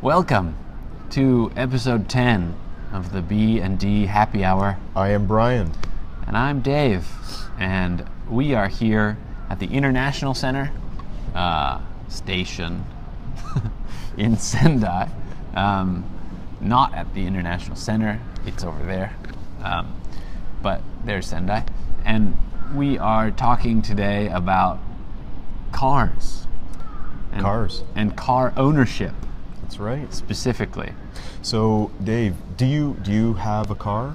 Welcome to episode 10 of the B&D Happy Hour. I am Bryan. And I'm Dave. And we are here at the International Center station in Sendai. Not at the International Center, it's over there. But there's Sendai. And we are talking today about cars. And car ownership. That's right. Specifically. So, Dave, do you have a car?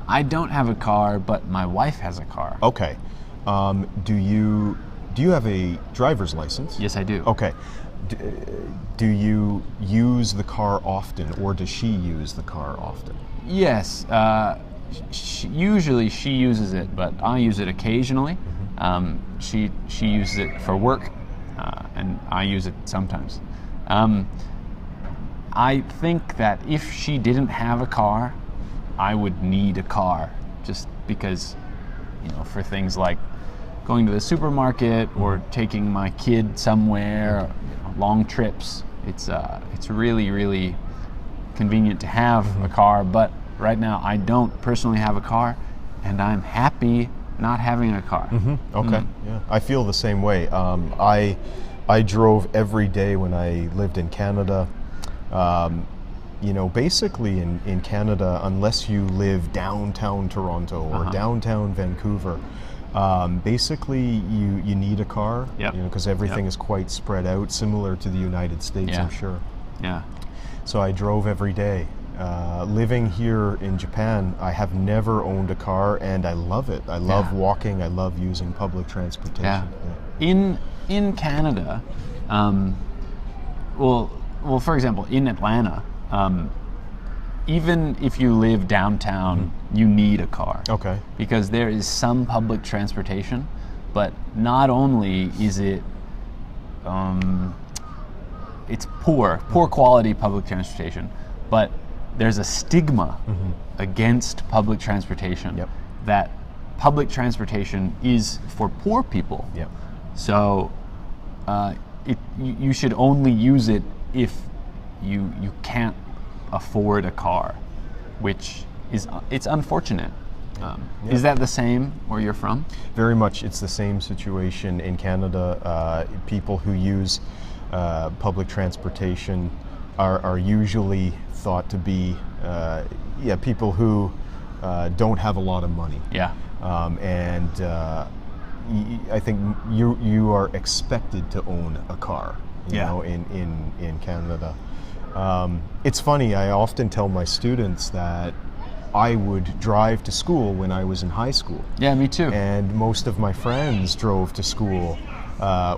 I don't have a car, but my wife has a car. Okay. Do you have a driver's license? Yes, I do. Okay. Do you use the car often, or does she use the car often? Yes. Usually she uses it, but I use it occasionally. She uses it for work, and I use it sometimes. I think that if she didn't have a car, I would need a car, just because, for things like going to the supermarket or taking my kid somewhere, long trips. It's really, really convenient to have a car, but right now I don't personally have a car, and I'm happy not having a car. Okay. Yeah, I feel the same way. I drove every day when I lived in Canada. Basically in Canada, unless you live downtown Toronto or downtown Vancouver, basically you need a car, because everything is quite spread out, similar to the United States, I'm sure. Yeah. So I drove every day. Living here in Japan, I have never owned a car, and I love it. I love walking. I love using public transportation. Yeah. In Canada, well, for example, in Atlanta, even if you live downtown, you need a car. Okay. Because there is some public transportation, but not only is it, it's poor quality public transportation, but there's a stigma against public transportation that public transportation is for poor people. So you should only use it if you can't afford a car, which it's unfortunate. Is that the same where you're from? Very much. It's the same situation in Canada. People who use public transportation are usually thought to be people who don't have a lot of money. I think you are expected to own a car. In Canada. It's funny, I often tell my students that I would drive to school when I was in high school. Yeah, me too. And most of my friends drove to school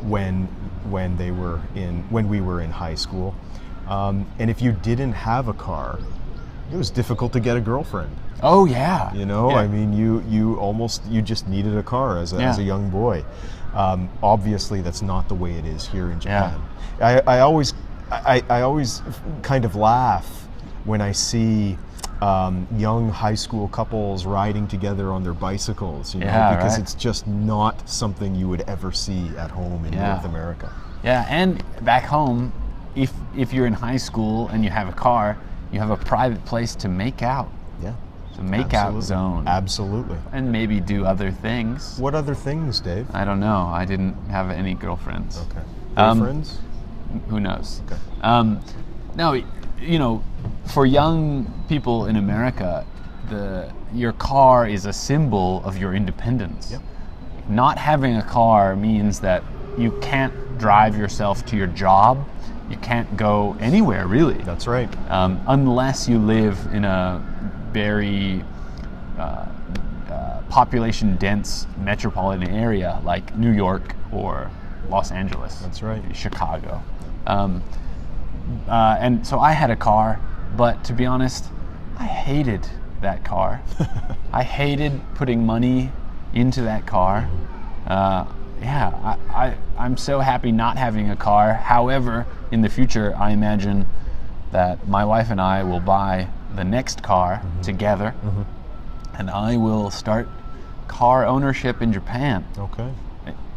when we were in high school. And if you didn't have a car, it was difficult to get a girlfriend. Oh yeah. I mean, you just needed a car as a young boy. Obviously, that's not the way it is here in Japan. I always kind of laugh when I see young high school couples riding together on their bicycles, because it's just not something you would ever see at home in North America. Yeah, and back home, if you're in high school and you have a car, you have a private place to make out. Yeah. The make-out zone. Absolutely. And maybe do other things. What other things, Dave? I don't know. I didn't have any girlfriends. Okay. Boyfriends? Who knows? Okay. Now, for young people in America, your car is a symbol of your independence. Yep. Not having a car means that you can't drive yourself to your job. You can't go anywhere, really. That's right. Unless you live in a very population-dense metropolitan area like New York or Los Angeles. That's right. Chicago. And so I had a car, but to be honest, I hated that car. I hated putting money into that car. I'm so happy not having a car. However, in the future, I imagine that my wife and I will buy the next car together, and I will start car ownership in Japan. Okay.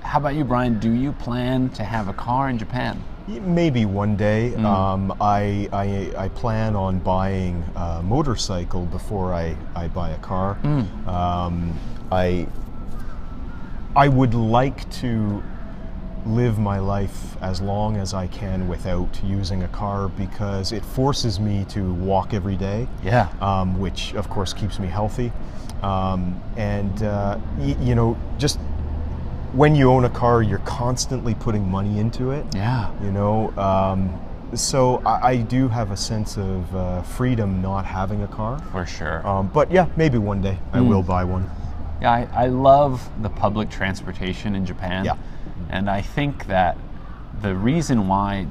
How about you, Bryan? Do you plan to have a car in Japan? Maybe one day. I plan on buying a motorcycle before I buy a car. I would like to live my life as long as I can without using a car because it forces me to walk every day. Yeah. Which of course keeps me healthy. Just when you own a car, you're constantly putting money into it. Yeah. So I do have a sense of freedom not having a car. For sure. But yeah, maybe one day I will buy one. Yeah, I love the public transportation in Japan. Yeah. And I think that the reason why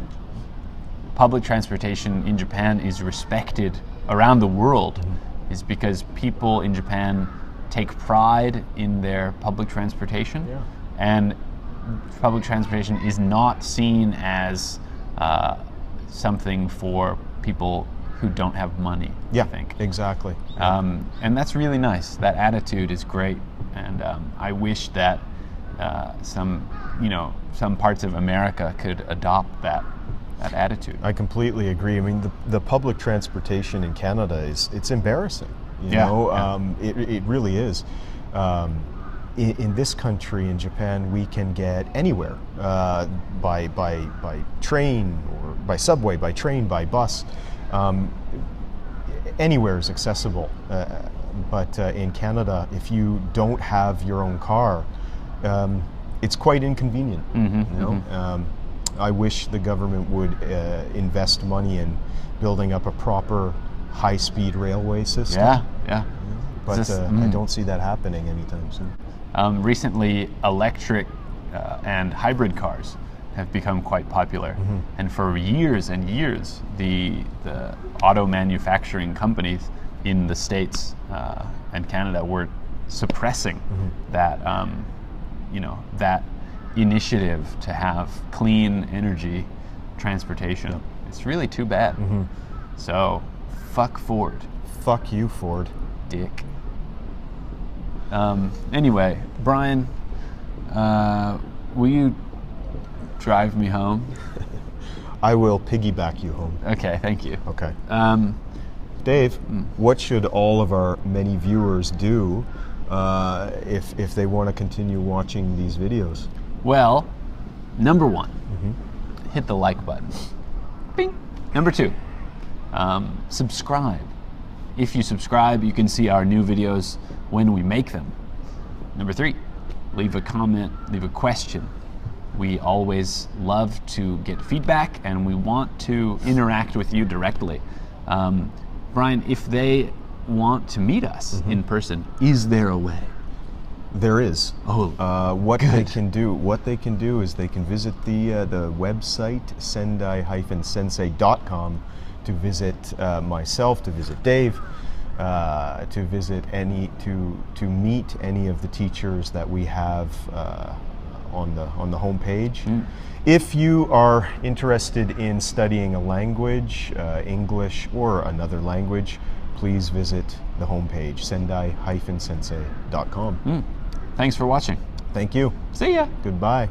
public transportation in Japan is respected around the world is because people in Japan take pride in their public transportation. Yeah. And public transportation is not seen as something for people who don't have money, Yeah, I think. exactly. And that's really nice. That attitude is great. And I wish that some parts of America could adopt that attitude. I completely agree. I mean, the public transportation in Canada it's embarrassing. It really is. In this country, in Japan, we can get anywhere by train or by subway, by train, by bus. Anywhere is accessible. But in Canada, if you don't have your own car, it's quite inconvenient. I wish the government would invest money in building up a proper high-speed railway system. Yeah. But I don't see that happening anytime soon. Recently, electric and hybrid cars have become quite popular. And for years and years, the auto manufacturing companies in the States and Canada were suppressing that that initiative to have clean energy transportation. Yep. It's really too bad. So, fuck Ford. Fuck you, Ford. Dick. Anyway, Brian, will you drive me home? I will piggyback you home. Okay, thank you. Okay. Dave, what should all of our many viewers do if they want to continue watching these videos? Well, number one, hit the like button. Bing. Number two, subscribe. If you subscribe, you can see our new videos when we make them. Number three, leave a comment, leave a question. We always love to get feedback and we want to interact with you directly. Brian, if they want to meet us in person, is there a way? There is. What good. they can do is they can visit the website Sendai-sensei.com to visit myself, to visit Dave, to visit to meet any of the teachers that we have on the homepage. If you are interested in studying a language, English or another language, please visit the homepage Sendai-sensei.com. Thanks for watching. Thank you. See ya. Goodbye.